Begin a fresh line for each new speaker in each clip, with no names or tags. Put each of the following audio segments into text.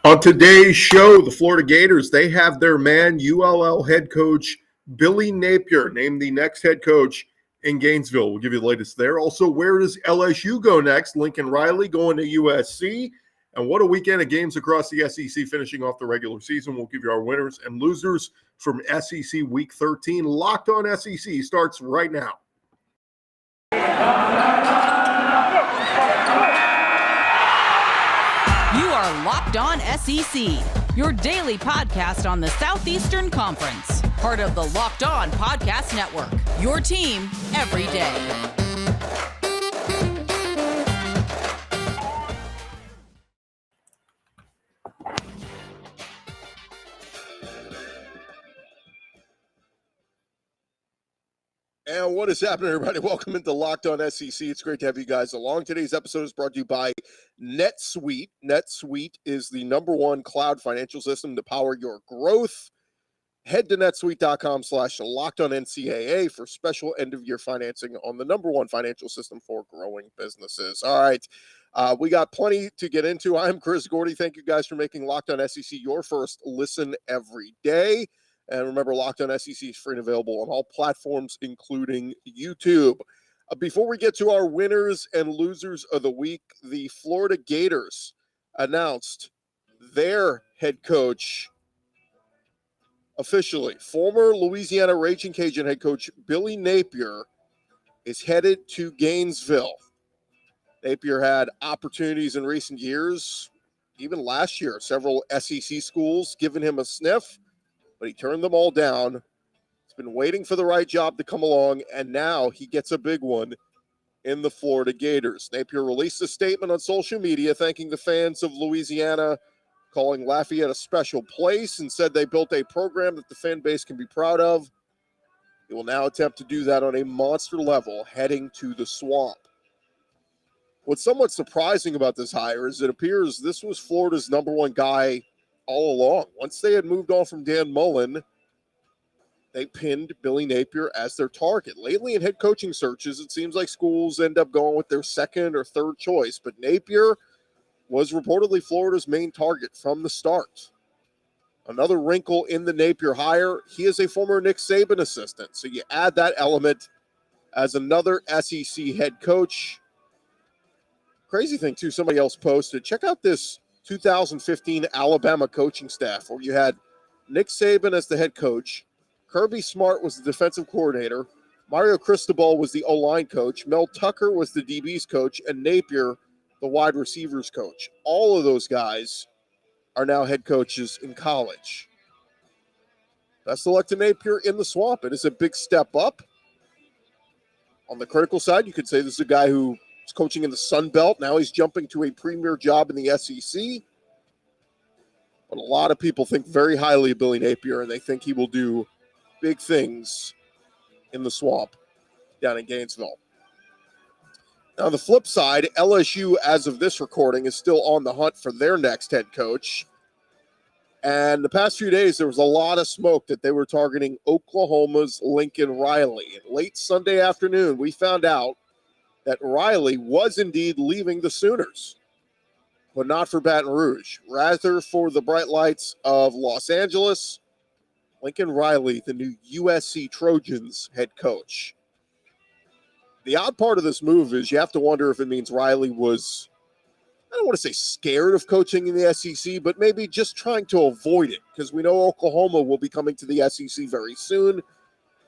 On today's show, the Florida Gators, they have their man, ULL head coach Billy Napier, named the next head coach in Gainesville. We'll give you the latest there. Also, where does LSU go next? Lincoln Riley going to USC. And what a weekend of games across the SEC finishing off the regular season. We'll give you our winners and losers from SEC Week 13. Locked on SEC starts right now.
You are Locked On SEC, your daily podcast on the Southeastern Conference. Part of the Locked On Podcast Network, your team every day.
And what is happening, everybody? Welcome into Locked On SEC. It's great to have you guys along. Today's episode is brought to you by NetSuite. NetSuite is the #1 cloud financial system to power your growth. Head to netsuite.com/LockedOnNCAA for special end-of-year financing on the #1 financial system for growing businesses. All right, we got plenty to get into. I'm Chris Gordy. Thank you guys for making Locked On SEC your first listen every day. And remember, Locked On SEC is free and available on all platforms, including YouTube. Before we get to our winners and losers of the week, the Florida Gators announced their head coach officially. Former Louisiana Raging Cajun head coach Billy Napier is headed to Gainesville. Napier had opportunities in recent years, even last year, several SEC schools giving him a sniff, but he turned them all down. He's been waiting for the right job to come along, and now he gets a big one in the Florida Gators. Napier released a statement on social media thanking the fans of Louisiana, calling Lafayette a special place, and said they built a program that the fan base can be proud of. He will now attempt to do that on a monster level, heading to the Swamp. What's somewhat surprising about this hire is it appears this was Florida's #1 guy all along. Once they had moved on from Dan Mullen, they pinned Billy Napier as their target. Lately in head coaching searches, it seems like schools end up going with their second or third choice, but Napier was reportedly Florida's main target from the start. Another wrinkle in the Napier hire, he is a former Nick Saban assistant, so you add that element as another SEC head coach. Crazy thing, too, somebody else posted, check out this 2015 Alabama coaching staff where you had Nick Saban as the head coach, Kirby Smart was the defensive coordinator, Mario Cristobal was the O-line coach, Mel Tucker was the DB's coach, and Napier the wide receivers coach. All of those guys are now head coaches in college. Best of luck to Napier in the Swamp. It is a big step up. On the critical side, you could say this is a guy who is coaching in the Sun Belt. Now he's jumping to a premier job in the SEC. But a lot of people think very highly of Billy Napier, and they think he will do big things in the Swamp down in Gainesville. Now, on the flip side, LSU, as of this recording, is still on the hunt for their next head coach. And the past few days, there was a lot of smoke that they were targeting Oklahoma's Lincoln Riley. And late Sunday afternoon, we found out that Riley was indeed leaving the Sooners, but not for Baton Rouge, rather for the bright lights of Los Angeles. Lincoln Riley, the new USC Trojans head coach. The odd part of this move is you have to wonder if it means Riley was, I don't want to say scared of coaching in the SEC, but maybe just trying to avoid it, because we know Oklahoma will be coming to the SEC very soon,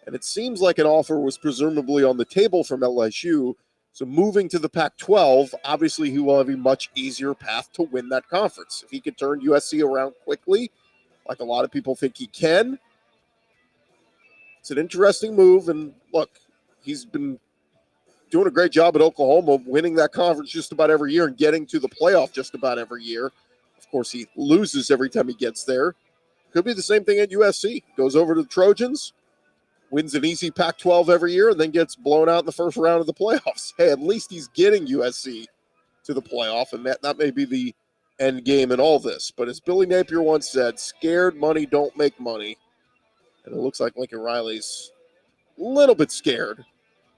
and it seems like an offer was presumably on the table from LSU. So moving to the Pac-12, obviously he will have a much easier path to win that conference. If he could turn USC around quickly, like a lot of people think he can, it's an interesting move. And look, he's been doing a great job at Oklahoma, winning that conference just about every year and getting to the playoff just about every year. Of course, he loses every time he gets there. Could be the same thing at USC. Goes over to the Trojans, wins an easy Pac-12 every year, and then gets blown out in the first round of the playoffs. Hey, at least he's getting USC to the playoff, and that may be the end game in all this. But as Billy Napier once said, scared money don't make money. And it looks like Lincoln Riley's a little bit scared,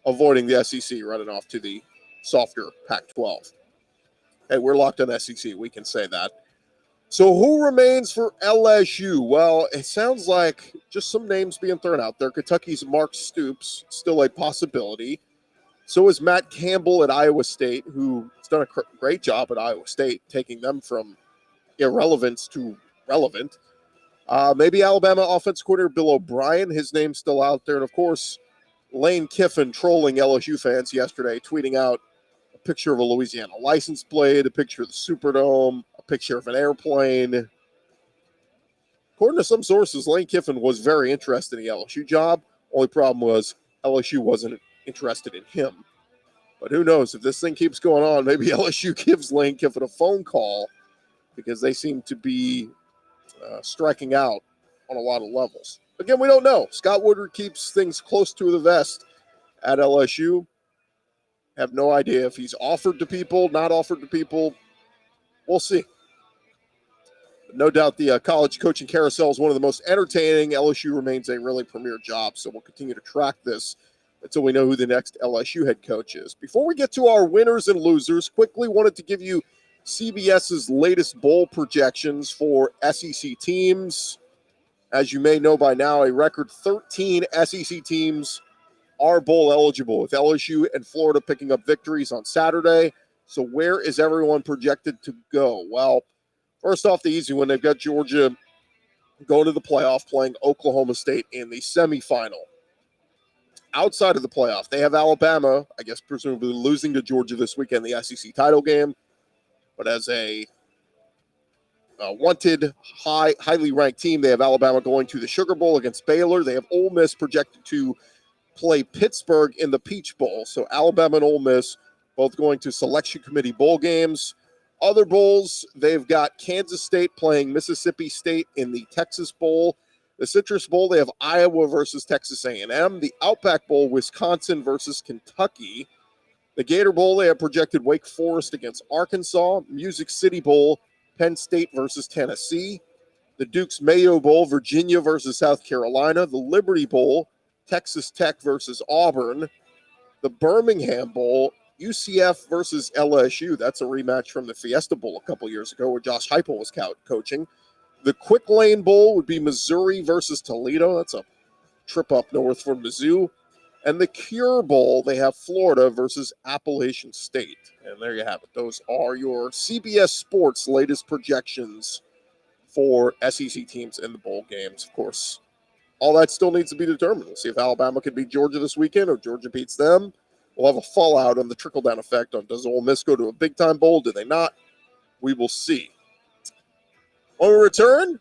avoiding the SEC, running off to the softer Pac-12. Hey, we're locked on SEC. We can say that. So who remains for LSU? Well, it sounds like just some names being thrown out there. Kentucky's Mark Stoops, still a possibility. So is Matt Campbell at Iowa State, who's done a great job at Iowa State, taking them from irrelevance to relevant. Maybe Alabama offensive coordinator Bill O'Brien, his name's still out there. And, of course, Lane Kiffin trolling LSU fans yesterday, tweeting out a picture of a Louisiana license plate, a picture of the Superdome, a picture of an airplane. According to some sources, Lane Kiffin was very interested in the LSU job. Only problem was LSU wasn't interested in him. But who knows? If this thing keeps going on, maybe LSU gives Lane Kiffin a phone call because they seem to be striking out on a lot of levels. Again, we don't know. Scott Woodward keeps things close to the vest at LSU. Have no idea if he's offered to people, not offered to people. We'll see. But no doubt the college coaching carousel is one of the most entertaining. LSU remains a really premier job, so we'll continue to track this until we know who the next LSU head coach is. Before we get to our winners and losers, quickly wanted to give you CBS's latest bowl projections for SEC teams. As you may know by now, a record 13 SEC teams are bowl eligible, with LSU and Florida picking up victories on Saturday. So where is everyone projected to go? Well, first off, the easy one, they've got Georgia going to the playoff, playing Oklahoma State in the semifinal. Outside of the playoff, they have Alabama, I guess presumably losing to Georgia this weekend, the SEC title game. But as a wanted, highly ranked team, they have Alabama going to the Sugar Bowl against Baylor. They have Ole Miss projected to play Pittsburgh in the Peach Bowl. So Alabama and Ole Miss both going to selection committee bowl games. Other bowls, they've got Kansas State playing Mississippi State in the Texas Bowl. The Citrus Bowl, they have Iowa versus Texas A&M. The Outback Bowl, Wisconsin versus Kentucky. The Gator Bowl, they have projected Wake Forest against Arkansas. Music City Bowl, Penn State versus Tennessee. The Duke's Mayo Bowl, Virginia versus South Carolina. The Liberty Bowl, Texas Tech versus Auburn. The Birmingham Bowl, UCF versus LSU. That's a rematch from the Fiesta Bowl a couple years ago where Josh Heupel was coaching. The Quick Lane Bowl would be Missouri versus Toledo. That's a trip up north from Mizzou. And the Cure Bowl, they have Florida versus Appalachian State. And there you have it. Those are your CBS Sports latest projections for SEC teams in the bowl games. Of course, all that still needs to be determined. We'll see if Alabama can beat Georgia this weekend or Georgia beats them. We'll have a fallout on the trickle-down effect on does Ole Miss go to a big-time bowl? Do they not? We will see. When we return,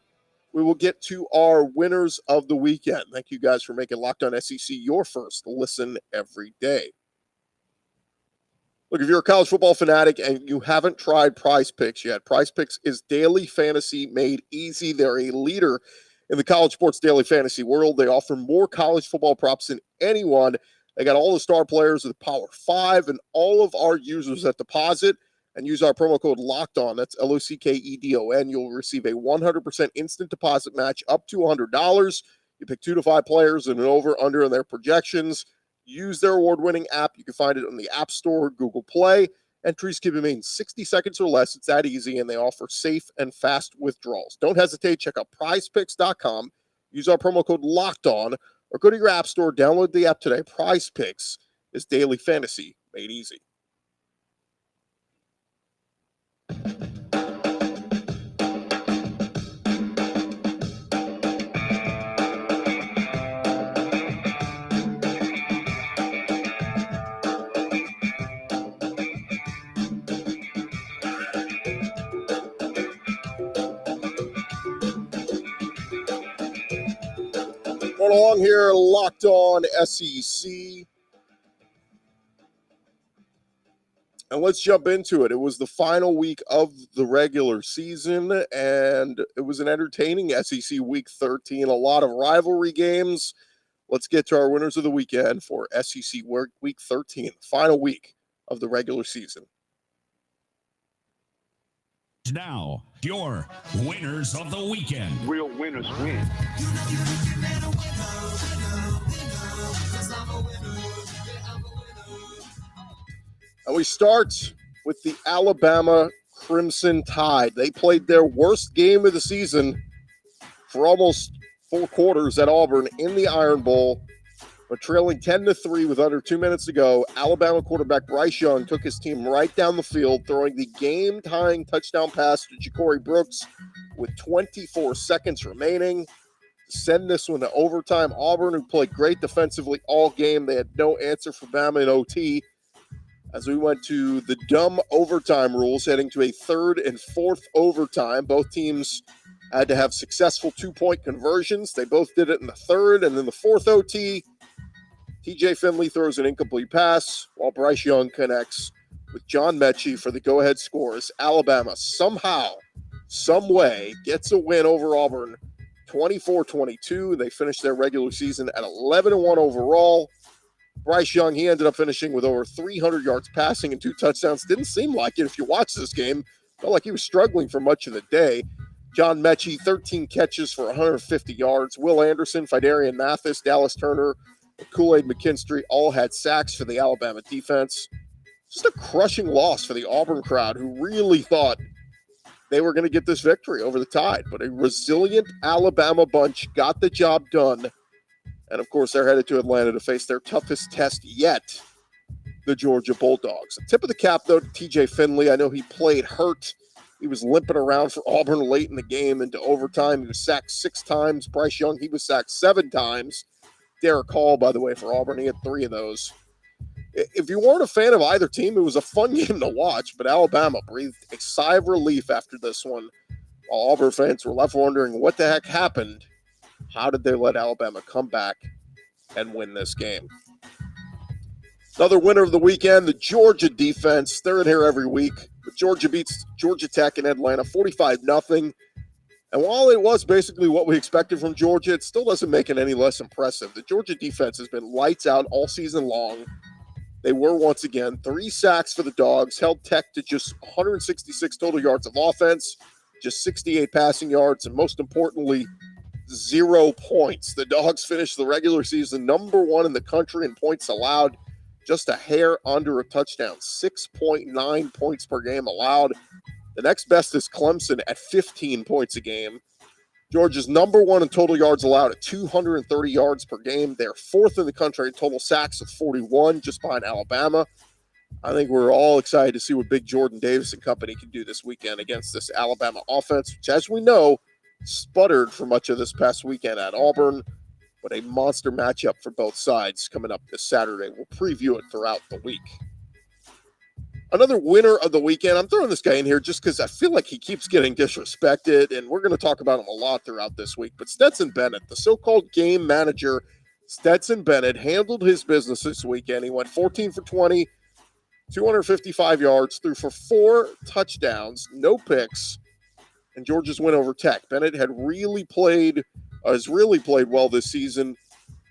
we will get to our winners of the weekend. Thank you guys for making Locked On SEC your first listen every day. Look, if you're a college football fanatic and you haven't tried PrizePicks yet, PrizePicks is daily fantasy made easy. They're a leader in the college sports daily fantasy world. They offer more college football props than anyone. They got all the star players of the Power 5 and all of our users that deposit and use our promo code LOCKEDON. That's LOCKEDON. You'll receive a 100% instant deposit match up to $100. You pick 2 to 5 players and an over-under in their projections. Use their award-winning app. You can find it on the App Store or Google Play. Entries can be made in 60 seconds or less. It's that easy, and they offer safe and fast withdrawals. Don't hesitate. Check out PrizePicks.com. Use our promo code LOCKEDON, or go to your App Store. Download the app today. PrizePicks is daily fantasy made easy. Going along here, Locked On SEC. And let's jump into it. It was the final week of the regular season, and it was an entertaining SEC Week 13. A lot of rivalry games. Let's get to our winners of the weekend for SEC Week 13, the final week of the regular season.
Now, your winners of the weekend.
Real winners win.
And we start with the Alabama Crimson Tide. They played their worst game of the season for almost 4 quarters at Auburn in the Iron Bowl, but trailing 10-3 with under 2 minutes to go. Alabama quarterback Bryce Young took his team right down the field, throwing the game-tying touchdown pass to Ja'Cory Brooks with 24 seconds remaining to send this one to overtime. Auburn, who played great defensively all game, they had no answer for Bama in OT. As we went to the dumb overtime rules, heading to a 3rd and 4th overtime. Both teams had to have successful 2-point conversions. They both did it in the 3rd, and then the 4th OT, TJ Finley throws an incomplete pass, while Bryce Young connects with John Mechie for the go-ahead scores. Alabama somehow, some way, gets a win over Auburn, 24-22. They finished their regular season at 11-1 overall. Bryce Young, he ended up finishing with over 300 yards passing and 2 touchdowns. Didn't seem like it if you watch this game. Felt like he was struggling for much of the day. John Mechie, 13 catches for 150 yards. Will Anderson, Fidarian Mathis, Dallas Turner, and Kool-Aid McKinstry all had sacks for the Alabama defense. Just a crushing loss for the Auburn crowd, who really thought they were going to get this victory over the Tide. But a resilient Alabama bunch got the job done. And, of course, they're headed to Atlanta to face their toughest test yet, the Georgia Bulldogs. A tip of the cap, though, to TJ Finley. I know he played hurt. He was limping around for Auburn late in the game into overtime. He was sacked 6 times. Bryce Young, he was sacked 7 times. Derek Hall, by the way, for Auburn, he had 3 of those. If you weren't a fan of either team, it was a fun game to watch, but Alabama breathed a sigh of relief after this one, while Auburn fans were left wondering what the heck happened. How did they let Alabama come back and win this game? Another winner of the weekend, the Georgia defense. They're in here every week. But Georgia beats Georgia Tech in Atlanta 45-0. And while it was basically what we expected from Georgia, it still doesn't make it any less impressive. The Georgia defense has been lights out all season long. They were, once again, 3 sacks for the Dogs, held Tech to just 166 total yards of offense, just 68 passing yards, and most importantly, 0 points. The Dogs finished the regular season number 1 in the country in points allowed, just a hair under a touchdown, 6.9 points per game allowed. The next best is Clemson at 15 points a game. Georgia's number 1 in total yards allowed at 230 yards per game. They're 4th in the country in total sacks with 41, just behind Alabama. I think we're all excited to see what Big Jordan Davis and company can do this weekend against this Alabama offense, which, as we know, sputtered for much of this past weekend at Auburn, but a monster matchup for both sides coming up this Saturday. We'll preview it throughout the week. Another winner of the weekend, I'm throwing this guy in here just because I feel like he keeps getting disrespected, and we're going to talk about him a lot throughout this week, but Stetson Bennett, the so-called game manager, Stetson Bennett handled his business this weekend. He went 14 for 20, 255 yards, threw for 4 touchdowns, no picks, and Georgia's win over Tech. Bennett has really played well this season.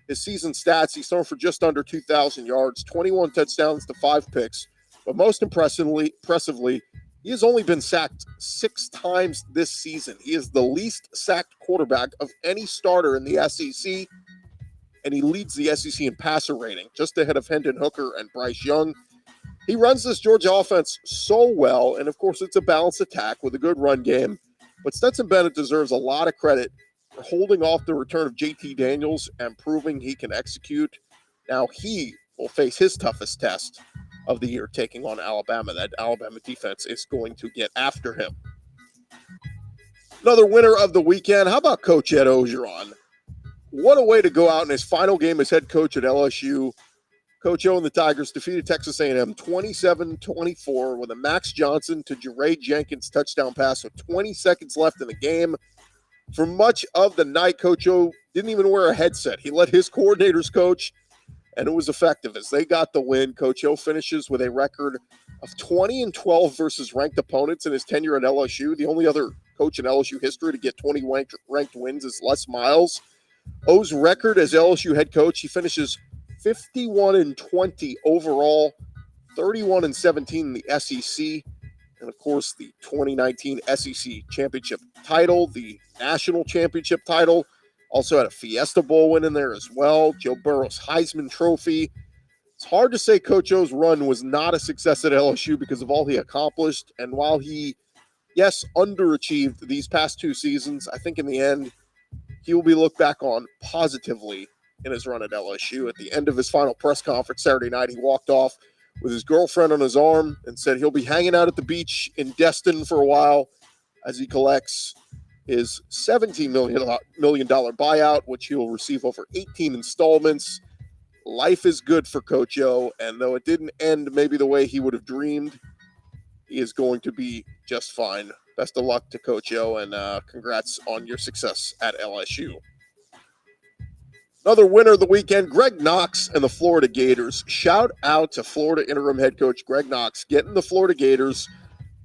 His season stats, he's thrown for just under 2,000 yards, 21 touchdowns to 5 picks. But most impressively, he has only been sacked 6 times this season. He is the least sacked quarterback of any starter in the SEC, and he leads the SEC in passer rating, just ahead of Hendon Hooker and Bryce Young. He runs this Georgia offense so well, and of course it's a balanced attack with a good run game. But Stetson Bennett deserves a lot of credit for holding off the return of JT Daniels and proving he can execute. Now he will face his toughest test of the year, taking on Alabama. That Alabama defense is going to get after him. Another winner of the weekend, how about Coach Ed Ogeron? What a way to go out in his final game as head coach at LSU. Coach O and the Tigers defeated Texas A&M 27-24 with a Max Johnson to Jaray Jenkins touchdown pass with 20 seconds left in the game. For much of the night, Coach O didn't even wear a headset. He let his coordinators coach, and it was effective as they got the win. Coach O finishes with a record of 20-12 versus ranked opponents in his tenure at LSU. The only other coach in LSU history to get 20 ranked wins is Les Miles. O's record as LSU head coach, he finishes 51-20 overall, 31-17 in the SEC, and of course the 2019 SEC championship title, the national championship title. Also had a Fiesta Bowl win in there as well. Joe Burroughs Heisman Trophy. It's hard to say Coach O's run was not a success at LSU because of all he accomplished. And while he yes, underachieved these past 2 seasons. I think in the end, he will be looked back on positively in his run at LSU. At the end of his final press conference Saturday night, he walked off with his girlfriend on his arm and said he'll be hanging out at the beach in Destin for a while as he collects his $17 million buyout, which he will receive over 18 installments. Life is good for Coach O, and though it didn't end maybe the way he would have dreamed, he is going to be just fine. Best of luck to Coach O, and congrats on your success at LSU. Another winner of the weekend, Greg Knox and the Florida Gators. Shout out to Florida interim head coach Greg Knox getting the Florida Gators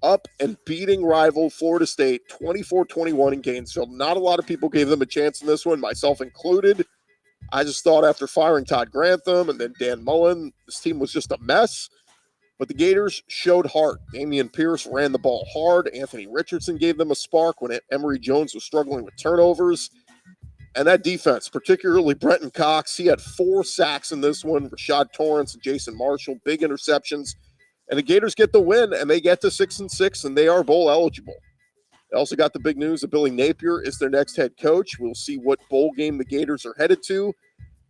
up and beating rival Florida State 24-21 in Gainesville. Not a lot of people gave them a chance in this one, myself included. I just thought after firing Todd Grantham and then Dan Mullen, this team was just a mess. But the Gators showed heart. Damian Pierce ran the ball hard. Anthony Richardson gave them a spark when Emory Jones was struggling with turnovers. And that defense, particularly Brenton Cox, he had 4 sacks in this one. Rashad Torrance and Jason Marshall, big interceptions. And the Gators get the win, and they get to 6-6, and they are bowl eligible. They also got the big news that Billy Napier is their next head coach. We'll see what bowl game the Gators are headed to.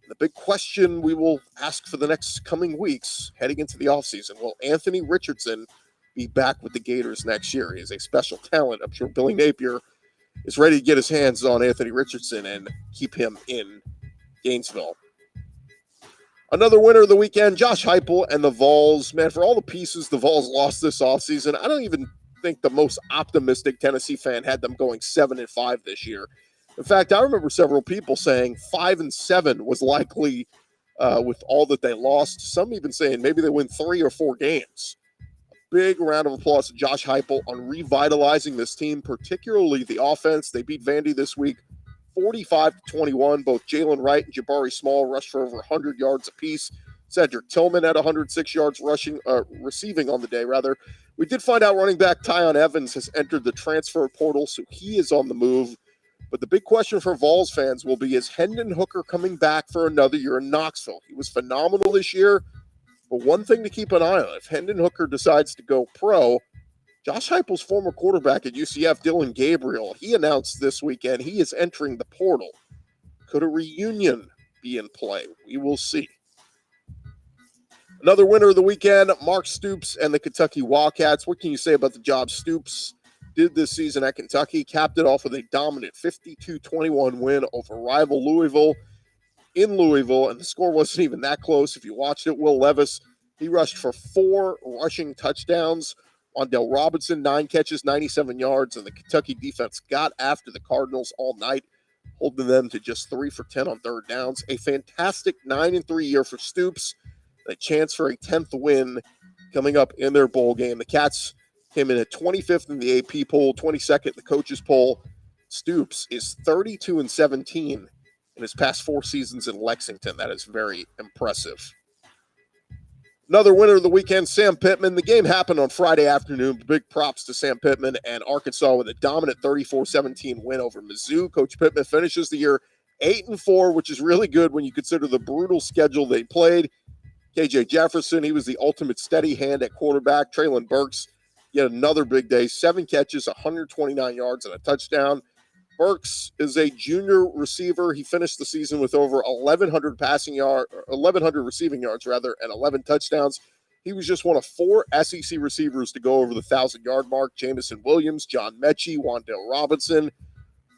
The big question we will ask for the next coming weeks heading into the offseason, will Anthony Richardson be back with the Gators next year? He is a special talent. I'm sure Billy Napier is ready to get his hands on Anthony Richardson and keep him in Gainesville. Another winner of the weekend, Josh Heupel and the Vols. Man, for all the pieces the Vols lost this offseason, I don't even think the most optimistic Tennessee fan had them going 7-5 this year. In fact, I remember several people saying 5-7 was likely with all that they lost. Some even saying maybe they win 3 or 4 games. Big round of applause to Josh Heupel on revitalizing this team, particularly the offense. They beat Vandy this week 45-21. Both Jalen Wright and Jabari Small rushed for over 100 yards apiece. Cedric Tillman had 106 yards receiving on the day, rather. We did find out running back Tyon Evans has entered the transfer portal, so he is on the move. But the big question for Vols fans will be, is Hendon Hooker coming back for another year in Knoxville? He was phenomenal this year. But one thing to keep an eye on, if Hendon Hooker decides to go pro, Josh Heupel's former quarterback at UCF, Dylan Gabriel, he announced this weekend he is entering the portal. Could a reunion be in play? We will see. Another winner of the weekend, Mark Stoops and the Kentucky Wildcats. What can you say about the job Stoops did this season at Kentucky? Capped it off with a dominant 52-21 win over rival Louisville in Louisville, and the score wasn't even that close. If you watched it, Will Levis, he rushed for 4 rushing touchdowns. Wandale Robinson, 9 catches, 97 yards, and the Kentucky defense got after the Cardinals all night, holding them to just 3 for 10 on third downs. A fantastic 9-3 year for Stoops, a chance for a 10th win coming up in their bowl game. The Cats came in at 25th in the AP poll, 22nd in the coaches poll. Stoops is 32-17 in his past 4 seasons in Lexington. That is very impressive. Another winner of the weekend, Sam Pittman. The game happened on Friday afternoon. Big props to Sam Pittman and Arkansas with a dominant 34-17 win over Mizzou. Coach Pittman finishes the year 8-4, which is really good when you consider the brutal schedule they played. KJ Jefferson, he was the ultimate steady hand at quarterback. Traylon Burks, yet another big day. 7 catches, 129 yards, and a touchdown. Burks is a junior receiver. He finished the season with over 1,100 receiving yards, and 11 touchdowns. He was just one of 4 SEC receivers to go over the 1,000-yard mark. Jameson Williams, John Mechie, Wandale Robinson.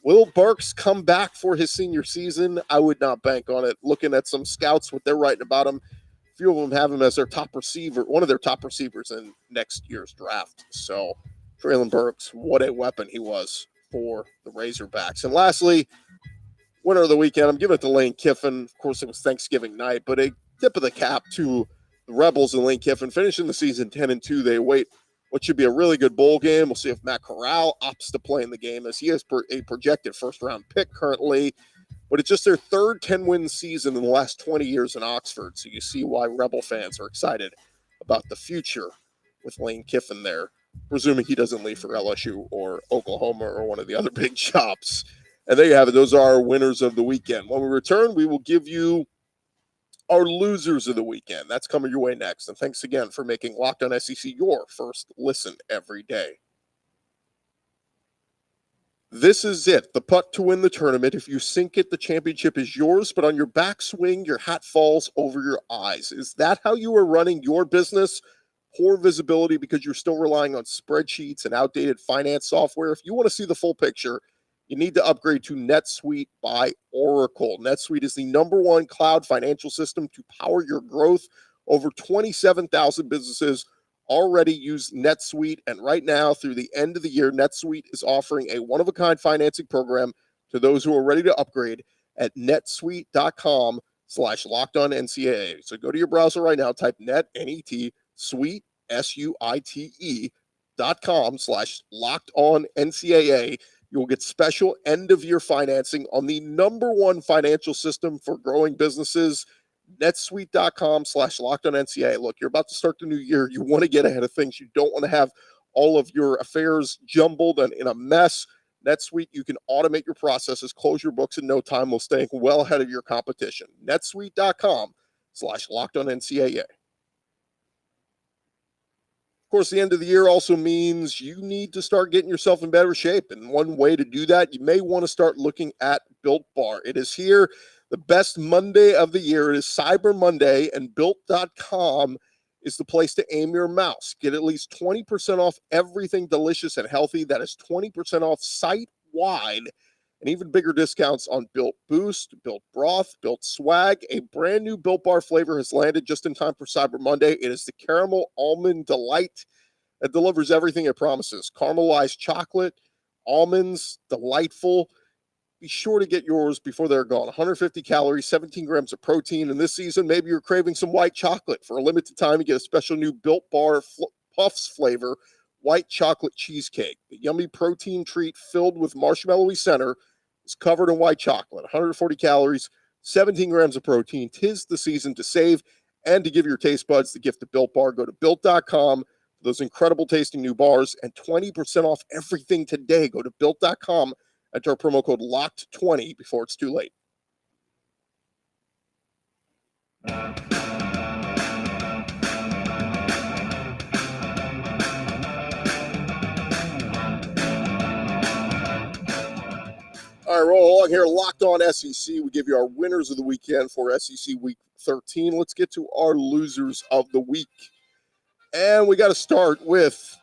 Will Burks come back for his senior season? I would not bank on it. Looking at some scouts, what they're writing about him, a few of them have him as their top receiver, one of their top receivers in next year's draft. So, Traylon Burks, what a weapon he was for the Razorbacks. And lastly, winner of the weekend, I'm giving it to Lane Kiffin. Of course, it was Thanksgiving night, but a tip of the cap to the Rebels and Lane Kiffin. Finishing the season 10-2, they await what should be a really good bowl game. We'll see if Matt Corral opts to play in the game, as he is a projected first-round pick currently. But it's just their third 10-win season in the last 20 years in Oxford, so you see why Rebel fans are excited about the future with Lane Kiffin there, presuming he doesn't leave for LSU or Oklahoma or one of the other big jobs. And there you have it. Those are our winners of the weekend. When we return, we will give you our losers of the weekend. That's coming your way next. And thanks again for making Locked On SEC your first listen every day. This is it, the putt to win the tournament. If you sink it, the championship is yours, but on your backswing, your hat falls over your eyes. Is that how you are running your business? Poor visibility because you're still relying on spreadsheets and outdated finance software. If you want to see the full picture, you need to upgrade to NetSuite by Oracle. NetSuite is the #1 cloud financial system to power your growth. Over 27,000 businesses already use NetSuite, and right now, through the end of the year, NetSuite is offering a one-of-a-kind financing program to those who are ready to upgrade at netsuite.com/LockedOnNCAA. So go to your browser right now, type net, suite, SUITE.com/LockedOnNCAA. You will get special end-of-year financing on the #1 financial system for growing businesses, netsuite.com/LockedOnNCAA. Look, you're about to start the new year. You want to get ahead of things. You don't want to have all of your affairs jumbled and in a mess. NetSuite, you can automate your processes, close your books in no time while staying well ahead of your competition. netsuite.com/LockedOnNCAA. Of course, the end of the year also means you need to start getting yourself in better shape. And one way to do that, you may want to start looking at Built Bar. It is here, the best Monday of the year. It is Cyber Monday, and Built.com is the place to aim your mouse. Get at least 20% off everything delicious and healthy. That is 20% off site-wide, and even bigger discounts on Built Boost, Built Broth, Built Swag. A brand new Built Bar flavor has landed just in time for Cyber Monday. It is the Caramel Almond Delight that delivers everything it promises. Caramelized chocolate, almonds, delightful. Be sure to get yours before they're gone. 150 calories, 17 grams of protein. And this season, maybe you're craving some white chocolate. For a limited time, you get a special new Built Bar Puffs flavor, white chocolate cheesecake. The yummy protein treat filled with marshmallowy center is covered in white chocolate. 140 calories, 17 grams of protein. 'Tis the season to save and to give your taste buds the gift of Built Bar. Go to Built.com for those incredible tasting new bars and 20% off everything today. Go to Built.com. Enter promo code LOCKED20 before it's too late. All right, roll along here. Locked On SEC. We give you our winners of the weekend for SEC Week 13. Let's get to our losers of the week. And we got to start with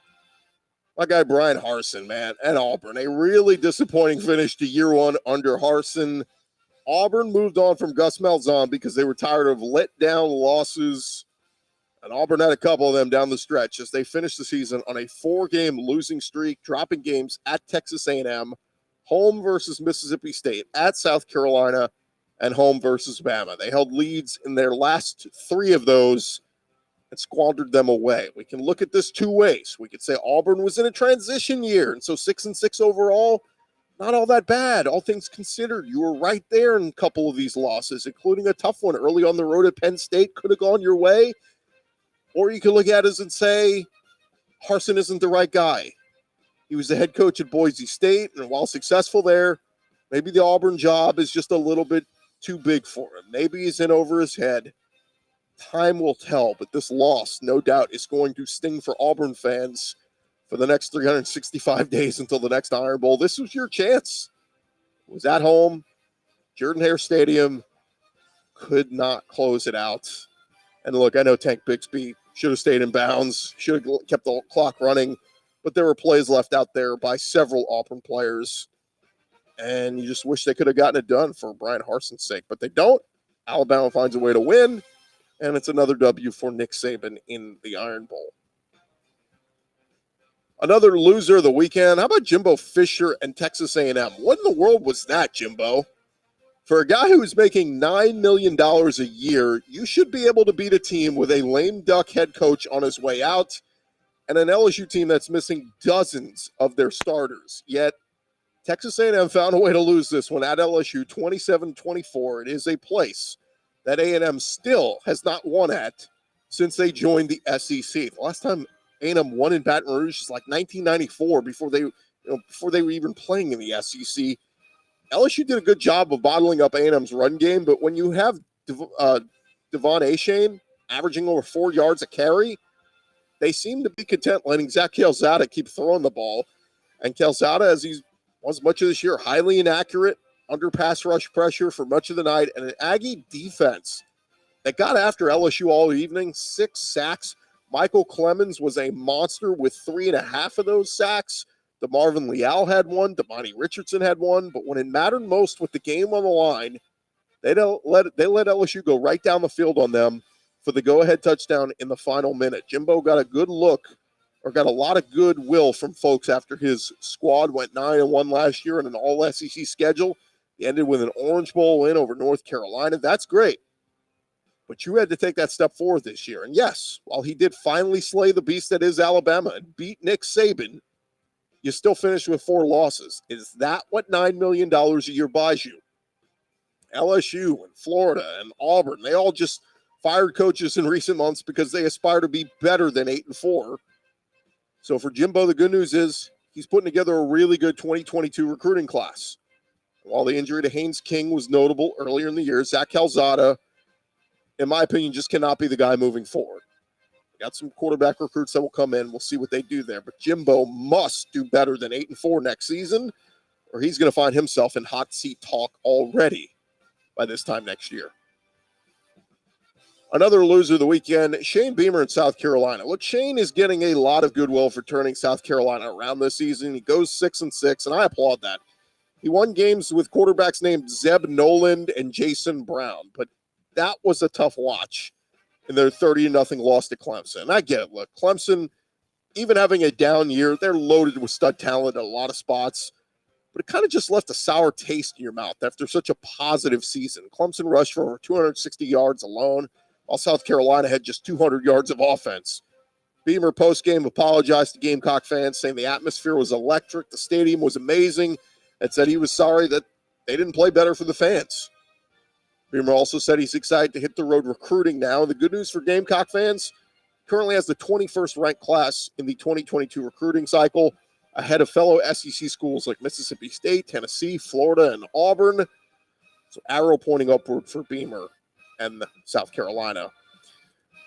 my guy Brian Harsin, man, and Auburn. A really disappointing finish to year one under Harsin. Auburn moved on from Gus Malzahn because they were tired of letdown losses, and Auburn had a couple of them down the stretch as they finished the season on a 4-game losing streak, dropping games at Texas A&M, home versus Mississippi State, at South Carolina, and home versus Bama. They held leads in their last 3 of those and squandered them away. We can look at this 2 ways. We could say Auburn was in a transition year, and so 6-6 overall, not all that bad. All things considered, you were right there in a couple of these losses, including a tough one early on the road at Penn State. Could have gone your way. Or you could look at it and say, Harsin isn't the right guy. He was the head coach at Boise State, and while successful there, maybe the Auburn job is just a little bit too big for him. Maybe he's in over his head. Time will tell, but this loss, no doubt, is going to sting for Auburn fans for the next 365 days until the next Iron Bowl. This was your chance. It was at home. Jordan-Hare Stadium could not close it out. And look, I know Tank Bixby should have stayed in bounds, should have kept the clock running, but there were plays left out there by several Auburn players, and you just wish they could have gotten it done for Brian Harsin's sake, but they don't. Alabama finds a way to win, and it's another W for Nick Saban in the Iron Bowl. Another loser of the weekend. How about Jimbo Fisher and Texas A&M? What in the world was that, Jimbo? For a guy who's making $9 million a year, you should be able to beat a team with a lame duck head coach on his way out and an LSU team that's missing dozens of their starters. Yet, Texas A&M found a way to lose this one at LSU 27-24. It is a place that A&M still has not won at since they joined the SEC. The last time A&M won in Baton Rouge is like 1994 before they were even playing in the SEC. LSU did a good job of bottling up A&M's run game, but when you have Devon Achane averaging over 4 yards a carry, they seem to be content letting Zach Calzada keep throwing the ball. And Calzada, as he's was much of this year highly inaccurate, under pass rush pressure for much of the night, and an Aggie defense that got after LSU all evening. 6 sacks. Michael Clemens was a monster with 3.5 of those sacks. DeMarvin Leal had one. Damani Richardson had one. But when it mattered most with the game on the line, they let LSU go right down the field on them for the go-ahead touchdown in the final minute. Jimbo got a good look, or got a lot of goodwill from folks after his squad went 9-1 last year in an all-SEC schedule. He ended with an Orange Bowl win over North Carolina. That's great. But you had to take that step forward this year. And yes, while he did finally slay the beast that is Alabama and beat Nick Saban, you still finished with 4 losses. Is that what $9 million a year buys you? LSU and Florida and Auburn, they all just fired coaches in recent months because they aspire to be better than 8-4. So for Jimbo, the good news is he's putting together a really good 2022 recruiting class. While the injury to Haynes King was notable earlier in the year, Zach Calzada, in my opinion, just cannot be the guy moving forward. Got some quarterback recruits that will come in. We'll see what they do there. But Jimbo must do better than 8-4 next season, or he's going to find himself in hot seat talk already by this time next year. Another loser of the weekend, Shane Beamer in South Carolina. Look, Shane is getting a lot of goodwill for turning South Carolina around this season. He goes 6-6, and I applaud that. He won games with quarterbacks named Zeb Noland and Jason Brown, but that was a tough watch in their 30-0 loss to Clemson. And I get it. Look, Clemson, even having a down year, they're loaded with stud talent at a lot of spots, but it kind of just left a sour taste in your mouth after such a positive season. Clemson rushed for over 260 yards alone, while South Carolina had just 200 yards of offense. Beamer postgame apologized to Gamecock fans, saying the atmosphere was electric, the stadium was amazing, and said he was sorry that they didn't play better for the fans. Beamer also said he's excited to hit the road recruiting now. The good news for Gamecock fans, currently has the 21st ranked class in the 2022 recruiting cycle, ahead of fellow SEC schools like Mississippi State, Tennessee, Florida, and Auburn. So arrow pointing upward for Beamer and South Carolina.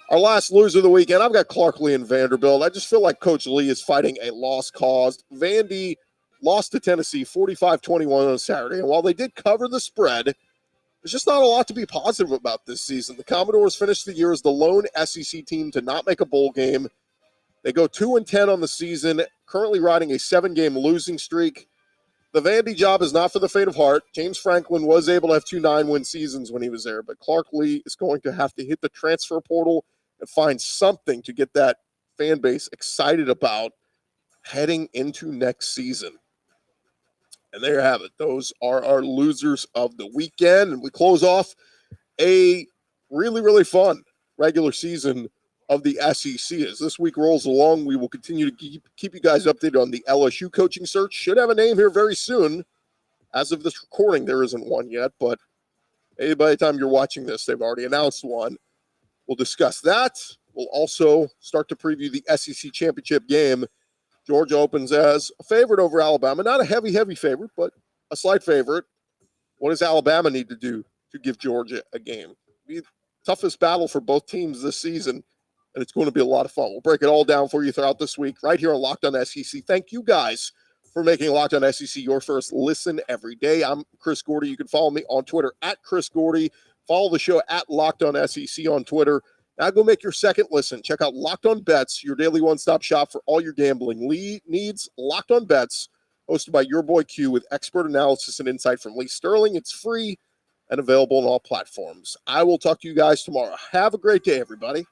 Our last loser of the weekend, I've got Clark Lee and Vanderbilt. I just feel like Coach Lee is fighting a lost cause. Vandy lost to Tennessee 45-21 on Saturday, and while they did cover the spread, there's just not a lot to be positive about this season. The Commodores finished the year as the lone SEC team to not make a bowl game. They go 2-10 on the season, currently riding a 7-game losing streak. The Vandy job is not for the faint of heart. James Franklin was able to have 2 9-win seasons when he was there, but Clark Lee is going to have to hit the transfer portal and find something to get that fan base excited about heading into next season. And there you have it. Those are our losers of the weekend. And we close off a really, really fun regular season of the SEC. As this week rolls along, we will continue to keep you guys updated on the LSU coaching search. Should have a name here very soon. As of this recording, there isn't one yet, but maybe by the time you're watching this, they've already announced one. We'll discuss that. We'll also start to preview the SEC championship game. Georgia opens as a favorite over Alabama. Not a heavy favorite, but a slight favorite. What does Alabama need to do to give Georgia a game? It'll be the toughest battle for both teams this season, and it's going to be a lot of fun. We'll break it all down for you throughout this week right here on Locked On SEC. Thank you guys for making Locked On SEC your first listen every day. I'm Chris Gordy. You can follow me on Twitter at Chris Gordy. Follow the show at Locked On SEC on Twitter. Now go make your second listen. Check out Locked On Bets, your daily one-stop shop for all your gambling needs. Locked On Bets, hosted by your boy Q, with expert analysis and insight from Lee Sterling. It's free and available on all platforms. I will talk to you guys tomorrow. Have a great day, everybody.